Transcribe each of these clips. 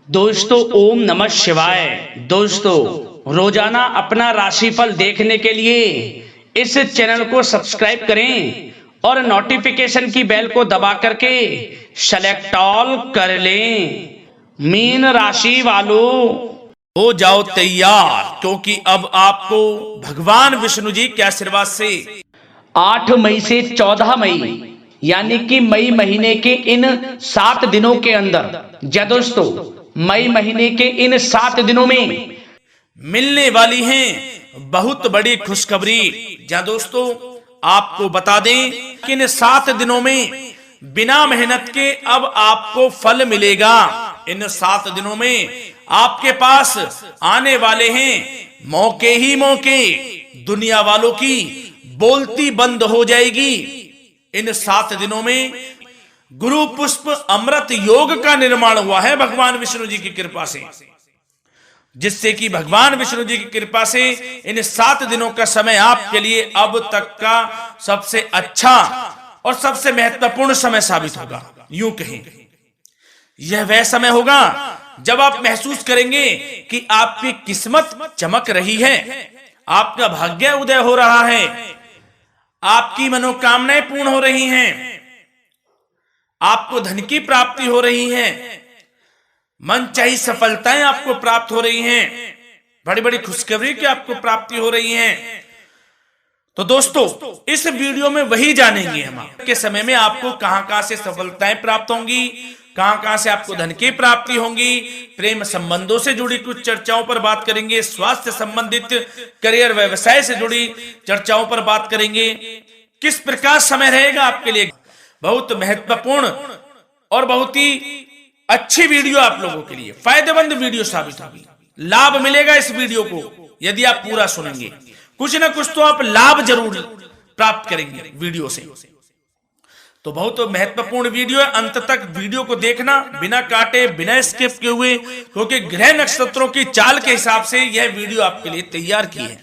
दोस्तों ओम नमः शिवाय। दोस्तों रोजाना अपना राशिफल देखने के लिए इस चैनल को सब्सक्राइब करें और नोटिफिकेशन की बेल को दबा करके सेलेक्ट ऑल कर लें। मीन राशि वालों हो जाओ तैयार, क्योंकि अब आपको भगवान विष्णु जी के आशीर्वाद से 8 मई से 14 मई यानी कि मई महीने के इन 7 दिनों के अंदर, या दोस्तों मई महीने के इन 7 दिनों में मिलने वाली हैं बहुत बड़ी खुशखबरी। जहां दोस्तों आपको बता दें कि इन 7 दिनों में बिना मेहनत के अब आपको फल मिलेगा। इन 7 दिनों में आपके पास आने वाले हैं मौके ही मौके। दुनिया वालों की बोलती बंद हो जाएगी। इन 7 दिनों में गुरु पुष्प अमृत योग का निर्माण हुआ है भगवान विष्णु जी की कृपा से, जिससे कि भगवान विष्णु जी की कृपा से इन 7 दिनों का समय आपके लिए अब तक का सबसे अच्छा और सबसे महत्वपूर्ण समय साबित होगा। यूं कहें यह वह समय होगा जब आप महसूस करेंगे कि आपकी किस्मत चमक रही है, आपका भाग्य उदय हो रहा है, आपकी मनोकामनाएं पूर्ण हो रही हैं, आपको धन की प्राप्ति हो रही है, मनचाही सफलताएं आपको प्राप्त हो रही हैं, बड़ी बड़ी खुशखबरी की आपको प्राप्ति हो रही है। तो दोस्तों इस वीडियो में वही जानेंगे हम के समय में आपको कहां से सफलताएं प्राप्त होंगी, कहां से आपको धन की प्राप्ति होंगी, प्रेम संबंधों से जुड़ी कुछ चर्चाओं पर बात करेंगे, स्वास्थ्य संबंधित करियर व्यवसाय से जुड़ी चर्चाओं पर बात करेंगे। किस प्रकार समय रहेगा आपके लिए, बहुत महत्वपूर्ण और बहुत ही अच्छी वीडियो आप लोगों के लिए फायदेमंद वीडियो साबित होगी। लाभ मिलेगा इस वीडियो को यदि आप पूरा सुनेंगे, कुछ ना कुछ तो आप लाभ जरूर प्राप्त करेंगे वीडियो से। तो बहुत महत्वपूर्ण वीडियो है, अंत तक वीडियो को देखना बिना काटे बिना स्किप किए हुए, क्योंकि ग्रह नक्षत्रों की चाल के हिसाब से यह वीडियो आपके लिए तैयार की है।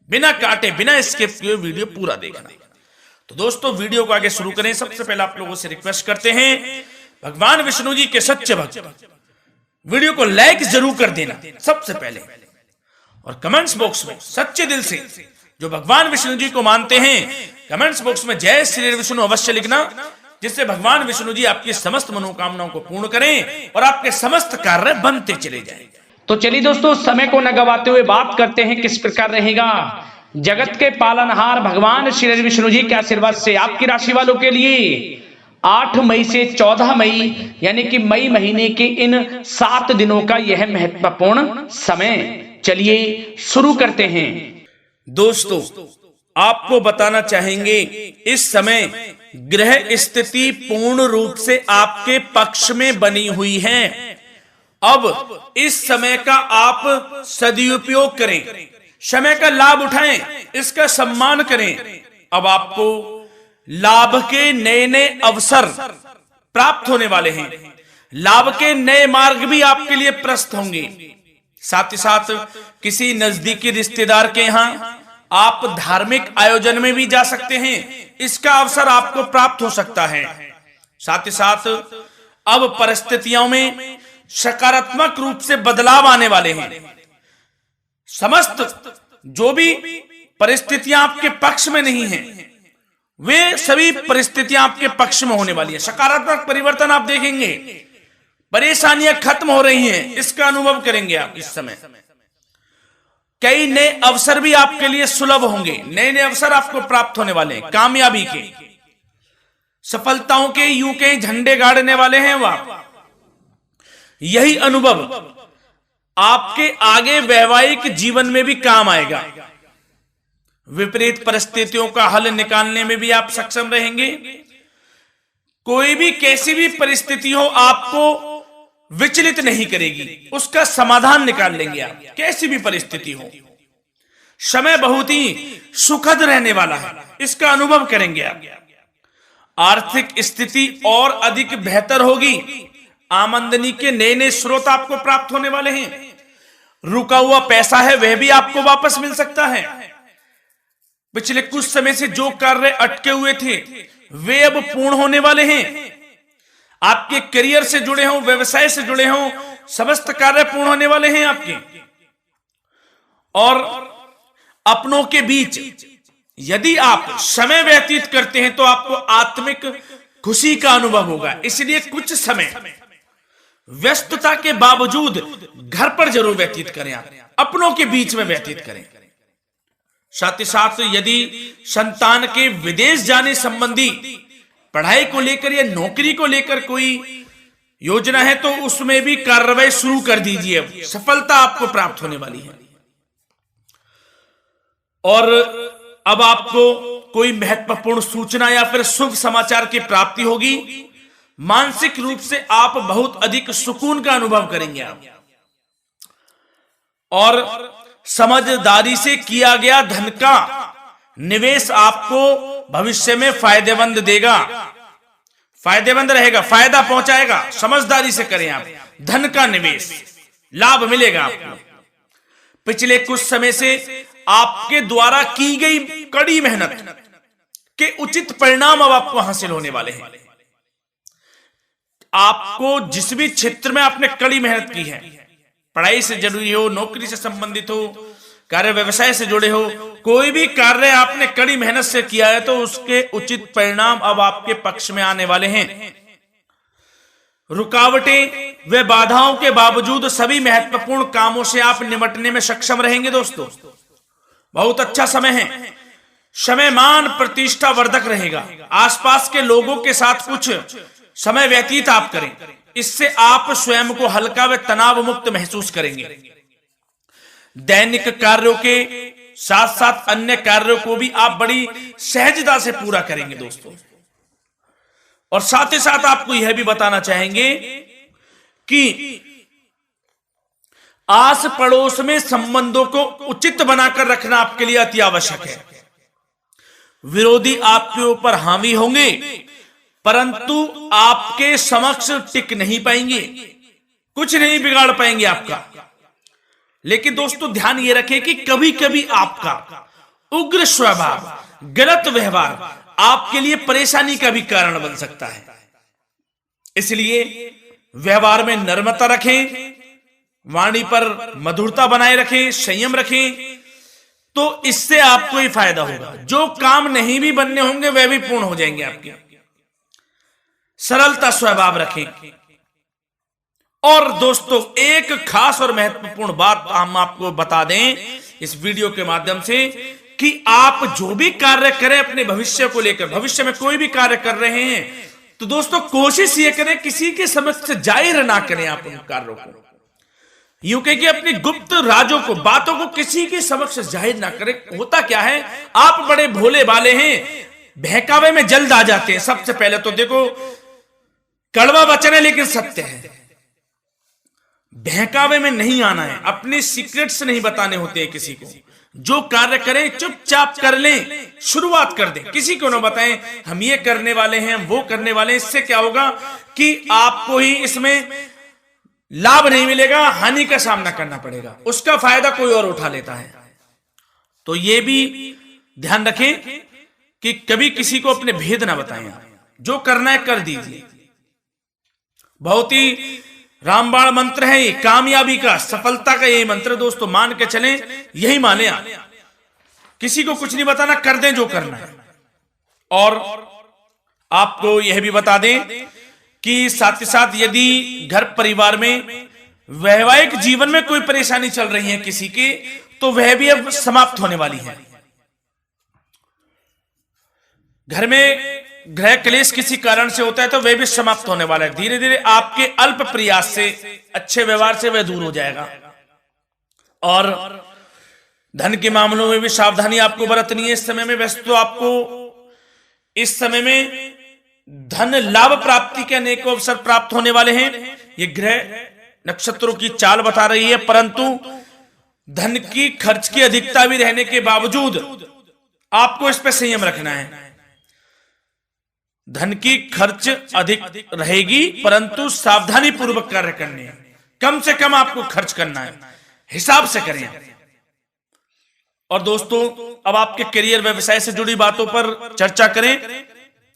बिना काटे बिना स्किप किए वीडियो पूरा देखना। तो दोस्तों वीडियो को आगे शुरू करें। सबसे पहले आप लोगों से रिक्वेस्ट करते हैं, भगवान विष्णु जी के सच्चे भक्त वीडियो को लाइक जरूर कर देना सबसे पहले, और कमेंट्स बॉक्स में सच्चे दिल से जो भगवान विष्णु जी को मानते हैं कमेंट्स बॉक्स में जय श्री विष्णु अवश्य लिखना, जिससे भगवान विष्णु जी आपकी समस्त मनोकामनाओं को पूर्ण करें और आपके समस्त कार्य बनते चले जाएं। तो चलिए दोस्तों समय को न गवाते हुए बात करते हैं किस प्रकार रहेगा जगत के पालनहार भगवान श्री विष्णु जी के आशीर्वाद से आपकी राशि वालों के लिए 8 मई से 14 मई यानी कि मई महीने के इन 7 दिनों का यह महत्वपूर्ण समय। चलिए शुरू करते हैं। दोस्तों आपको बताना चाहेंगे इस समय ग्रह स्थिति पूर्ण रूप से आपके पक्ष में बनी हुई है। अब इस समय का आप सदुपयोग करें, समय का लाभ उठाएं, इसका सम्मान करें। अब आपको लाभ के नए नए अवसर प्राप्त होने वाले हैं, लाभ के नए मार्ग भी आपके लिए प्रशस्त होंगे। साथ ही साथ किसी नजदीकी रिश्तेदार के यहां आप धार्मिक आयोजन में भी जा सकते हैं, इसका अवसर आपको प्राप्त हो सकता है। साथ ही साथ अब परिस्थितियों में सकारात्मक रूप से बदलाव आने वाले हैं। समस्त जो भी परिस्थितियां आपके पक्ष में नहीं हैं, वे सभी परिस्थितियां आपके पक्ष में होने वाली है। सकारात्मक परिवर्तन आप देखेंगे, परेशानियां खत्म हो रही हैं, इसका अनुभव करेंगे आप इस समय। कई नए अवसर भी आपके लिए सुलभ होंगे, नए नए अवसर आपको प्राप्त होने वाले हैं, कामयाबी के, सफलताओं के, यूं के झंडे गाड़ने वाले हैं वह। यही अनुभव आपके आगे वैवाहिक जीवन में भी काम आएगा। विपरीत परिस्थितियों का हल निकालने में भी आप सक्षम रहेंगे। कोई भी कैसी भी परिस्थिति हो आपको विचलित नहीं करेगी, उसका समाधान निकाल लेंगे आप, कैसी भी परिस्थिति हो। समय बहुत ही सुखद रहने वाला है, इसका अनुभव करेंगे आप। आर्थिक स्थिति और अधिक बेहतर होगी, आमदनी के नए नए स्रोत आपको प्राप्त होने वाले हैं। रुका हुआ पैसा है वह भी आपको वापस मिल सकता है। पिछले कुछ समय से जो कार्य अटके हुए थे वे अब पूर्ण होने वाले हैं। आपके करियर से जुड़े हों, व्यवसाय से जुड़े हों, समस्त कार्य पूर्ण होने वाले हैं आपके। और अपनों के बीच यदि आप समय व्यतीत करते हैं तो आपको आत्मिक खुशी का अनुभव होगा। इसलिए कुछ समय व्यस्तता के बावजूद घर पर जरूर व्यतीत करें, आप अपनों के बीच में व्यतीत करें। साथ ही साथ यदि संतान के विदेश जाने संबंधी पढ़ाई को लेकर या नौकरी को लेकर कोई योजना है तो उसमें भी कार्रवाई शुरू कर दीजिए, सफलता आपको प्राप्त होने वाली है। और अब आपको कोई महत्वपूर्ण सूचना या फिर शुभ समाचार की प्राप्ति होगी। मानसिक रूप से आप बहुत अधिक सुकून का अनुभव करेंगे आप। और समझदारी से किया गया धन का निवेश आपको भविष्य में फायदेमंद देगा, फायदेमंद रहेगा, फायदा पहुंचाएगा। समझदारी से करें आप, धन का निवेश लाभ मिलेगा आपको। पिछले कुछ समय से आपके द्वारा की गई कड़ी मेहनत के उचित परिणाम अब आपको हासिल होने वाले हैं। आपको जिस भी क्षेत्र में आपने कड़ी मेहनत की है, पढ़ाई से जरूरी हो, नौकरी से संबंधित हो, कार्य व्यवसाय से जुड़े हो, कोई भी कार्य आपने कड़ी मेहनत से किया है तो उसके उचित परिणाम अब आपके पक्ष में आने वाले हैं। रुकावटें व बाधाओं के बावजूद सभी महत्वपूर्ण कामों से आप निपटने में सक्षम रहेंगे। दोस्तों बहुत अच्छा समय है, समय मान प्रतिष्ठा वर्धक रहेगा। आसपास के लोगों के साथ कुछ समय व्यतीत आप करें, इससे आप स्वयं को हल्का व तनाव मुक्त महसूस करेंगे। दैनिक कार्यों के साथ साथ अन्य कार्यों को भी आप बड़ी सहजता से पूरा करेंगे दोस्तों। और साथ ही साथ आपको यह भी बताना चाहेंगे कि आस पड़ोस में संबंधों को उचित बनाकर रखना आपके लिए अति आवश्यक है। विरोधी आपके ऊपर हावी होंगे परंतु आपके समक्ष टिक नहीं पाएंगे, कुछ नहीं बिगाड़ पाएंगे आपका। लेकिन दोस्तों ध्यान ये रखें कि कभी कभी आपका उग्र स्वभाव, गलत व्यवहार आपके लिए परेशानी का भी कारण बन सकता है। इसलिए व्यवहार में नम्रता रखें, वाणी पर मधुरता बनाए रखें, संयम रखें, तो इससे आपको ही फायदा होगा। जो काम नहीं भी बनने होंगे वह भी पूर्ण हो जाएंगे आपके। सरलता स्वभाव रखें। और दोस्तों एक खास और महत्वपूर्ण बात हम आपको बता दें इस वीडियो के माध्यम से कि आप जो भी कार्य करें अपने भविष्य को लेकर, भविष्य में कोई भी कार्य कर रहे हैं तो दोस्तों कोशिश ये करें किसी के समक्ष जाहिर ना करें आप उन कार्यों को। यूं कह कि अपनी गुप्त राजों को, बातों को किसी के समक्ष जाहिर ना करें। होता क्या है, आप बड़े भोले भाले हैं, बहकावे में जल्द आ जाते हैं। सबसे पहले तो देखो कड़वा वचन है लेकिन सत्य है, बहकावे में नहीं आना है, अपने सीक्रेट्स नहीं बताने होते हैं किसी को। जो कार्य करें चुपचाप कर लें, शुरुआत कर दें, किसी को ना बताएं हम ये करने वाले हैं, हम वो करने वाले हैं। इससे क्या होगा कि आपको ही इसमें लाभ नहीं मिलेगा, हानि का सामना करना पड़ेगा, उसका फायदा कोई और उठा लेता है। तो ये भी ध्यान रखें कि कभी किसी को अपने भेद ना बताएं, जो करना है कर दीजिए। बहुत ही रामबाण मंत्र है ये, कामयाबी का, सफलता का यही मंत्र दोस्तों, मान के चलें, यही माने आप। किसी को कुछ नहीं बताना, कर दें जो करना है। और आपको यह भी बता दें कि साथ ही साथ यदि घर परिवार में वैवाहिक जीवन में कोई परेशानी चल रही है किसी की, तो वह भी अब समाप्त होने वाली है। घर में गृह क्लेश किसी कारण से होता है तो वह भी समाप्त होने वाला है। धीरे धीरे आपके अल्प प्रयास से, अच्छे व्यवहार से वह दूर हो जाएगा। और धन के मामलों में भी सावधानी आपको बरतनी है इस समय में। वैसे तो आपको इस समय में धन लाभ प्राप्ति के अनेक अवसर प्राप्त होने वाले हैं, ये ग्रह नक्षत्रों की चाल बता रही है। परंतु धन की खर्च की अधिकता भी रहने के बावजूद आपको इस पर संयम रखना है। धन की खर्च अधिक रहेगी परंतु सावधानी पूर्वक कार्य करने हैं, कम से कम आपको खर्च करना है, हिसाब से करें। और दोस्तों अब आपके करियर व्यवसाय से जुड़ी बातों पर चर्चा करें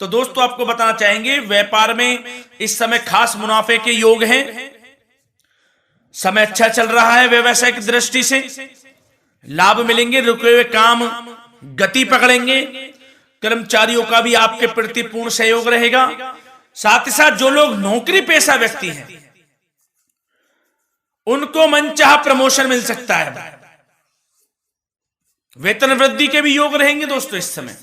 तो दोस्तों आपको बताना चाहेंगे व्यापार में इस समय खास मुनाफे के योग हैं। समय अच्छा चल रहा है व्यवसायिक दृष्टि से, लाभ मिलेंगे, रुके हुए काम गति पकड़ेंगे, कर्मचारियों का भी आपके प्रति पूर्ण सहयोग रहेगा। साथ ही साथ जो लोग नौकरी पेशा व्यक्ति हैं उनको मनचाहा प्रमोशन मिल सकता है, वेतन वृद्धि के भी योग रहेंगे दोस्तों। इस समय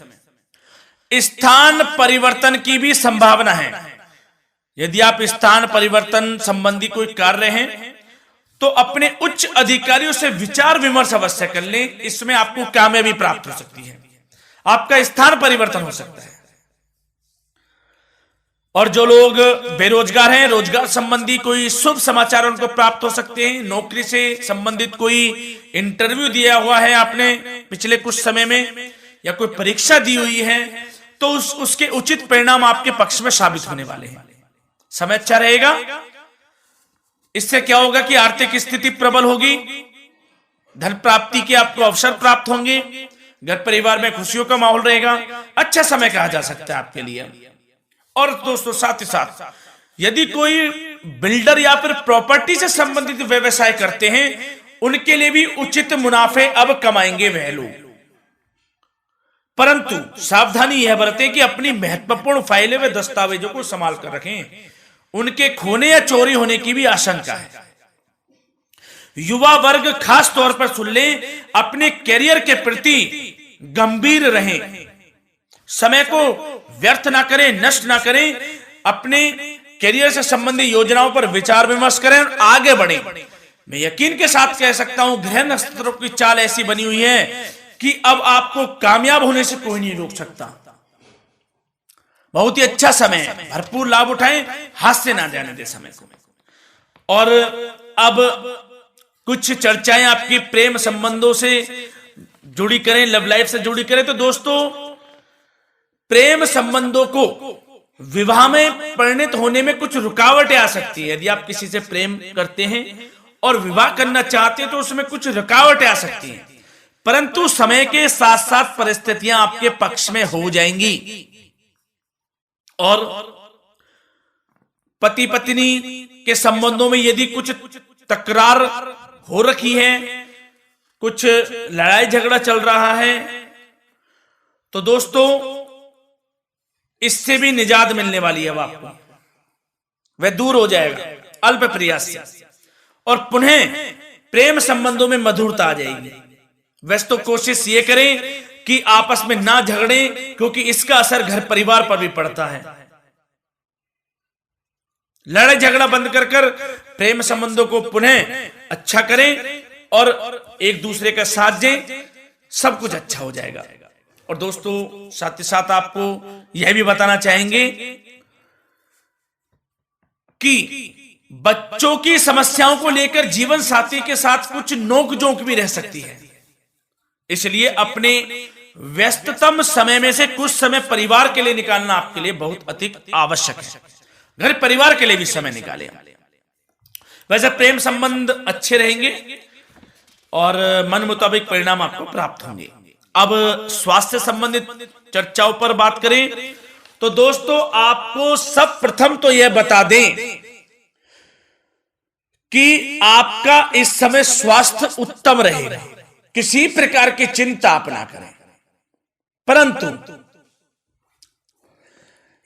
स्थान परिवर्तन की भी संभावना है। यदि आप स्थान परिवर्तन संबंधी कोई कार्य हैं तो अपने उच्च अधिकारियों से विचार विमर्श अवश्य कर लें, इसमें आपको कामयाबी प्राप्त हो सकती है, आपका स्थान परिवर्तन हो सकता है। और जो लोग बेरोजगार हैं, रोजगार संबंधी कोई शुभ समाचार उनको प्राप्त हो सकते हैं। नौकरी से संबंधित कोई इंटरव्यू दिया हुआ है आपने पिछले कुछ समय में, या कोई परीक्षा दी हुई है, तो उसके उचित परिणाम आपके पक्ष में साबित होने वाले हैं। समय अच्छा रहेगा। इससे क्या होगा कि आर्थिक स्थिति प्रबल होगी, धन प्राप्ति के आपको अवसर प्राप्त होंगे, घर परिवार में खुशियों का माहौल रहेगा। अच्छा समय कहा जा सकता है आपके लिए। और दोस्तों साथ ही साथ यदि कोई बिल्डर या फिर प्रॉपर्टी से संबंधित व्यवसाय करते हैं, उनके लिए भी उचित मुनाफे अब कमाएंगे वह लोग। परंतु सावधानी यह बरतें कि अपनी महत्वपूर्ण फाइलें व दस्तावेजों को संभाल कर रखें, उनके खोने या चोरी होने की भी आशंका है। युवा वर्ग खास तौर पर सुन लें, अपने करियर के प्रति गंभीर रहें, समय को व्यर्थ ना करें, नष्ट ना करें, अपने करियर से संबंधित योजनाओं पर विचार विमर्श करें और आगे बढ़ें। मैं यकीन के साथ कह सकता हूं, ग्रह नक्षत्रों की चाल ऐसी बनी हुई है कि अब आपको कामयाब होने से कोई नहीं रोक सकता। बहुत ही अच्छा समय है, भरपूर लाभ उठाएं, हाथ से ना जाने दे समय को। और अब कुछ चर्चाएं आपकी प्रेम संबंधों से जुड़ी करें, लव लाइफ से जुड़ी करें। तो दोस्तों प्रेम संबंधों को विवाह में परिणत होने में कुछ रुकावटें आ सकती है। यदि आप किसी से प्रेम करते हैं और विवाह करना चाहते हैं तो उसमें कुछ रुकावटें आ सकती हैं, परंतु समय के साथ साथ परिस्थितियां आपके पक्ष में हो जाएंगी। और पति पत्नी के संबंधों में यदि कुछ तकरार हो रखी है, कुछ लड़ाई झगड़ा चल रहा है, तो दोस्तों इससे भी निजात मिलने वाली है। आपको वह दूर हो जाएगा अल्प प्रयास से, और पुनः प्रेम संबंधों में मधुरता आ जाएगी। वैसे तो कोशिश ये करें कि आपस में ना झगड़ें, क्योंकि इसका असर घर परिवार पर भी पड़ता है। लड़ाई झगड़ा बंद कर प्रेम संबंधों को पुनः अच्छा करें और एक दूसरे का साथ दें, सब कुछ अच्छा हो जाएगा। और दोस्तों साथ ही साथ आपको यह भी बताना चाहेंगे कि बच्चों की समस्याओं को लेकर जीवन साथी के साथ कुछ नोक-झोंक भी रह सकती है। इसलिए अपने व्यस्ततम समय में से कुछ समय परिवार के लिए निकालना आपके लिए बहुत अधिक आवश्यक है। घर परिवार के लिए भी समय निकालें। वैसे प्रेम संबंध अच्छे रहेंगे और मन मुताबिक परिणाम आपको प्राप्त होंगे। अब स्वास्थ्य संबंधित चर्चाओं पर बात करें तो दोस्तों आपको सब प्रथम तो यह बता दें कि आपका इस समय स्वास्थ्य उत्तम रहेगा, किसी प्रकार की चिंता आप ना करें। परंतु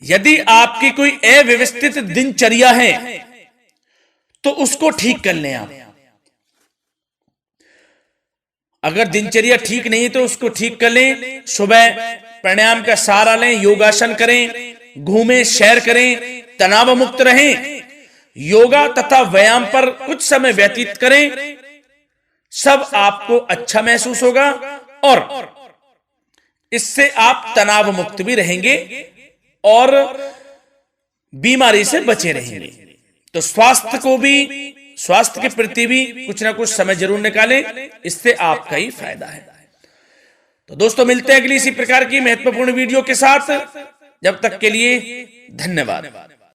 यदि आपकी कोई अव्यवस्थित दिनचर्या है तो उसको ठीक कर लें आप। अगर दिनचर्या ठीक नहीं तो उसको ठीक कर लें। सुबह प्राणायाम का सहारा लें, योगासन करें, घूमें, सैर करें, तनाव मुक्त रहें, योगा तथा व्यायाम पर कुछ समय व्यतीत करें। सब आपको अच्छा महसूस होगा और इससे आप तनाव मुक्त भी रहेंगे और बीमारी से बचे रहेंगे। तो स्वास्थ्य के प्रति भी कुछ ना कुछ समय जरूर निकालें, इससे आपका ही फायदा है। तो दोस्तों मिलते हैं अगली इसी प्रकार की महत्वपूर्ण वीडियो के साथ। जब तक के लिए धन्यवाद।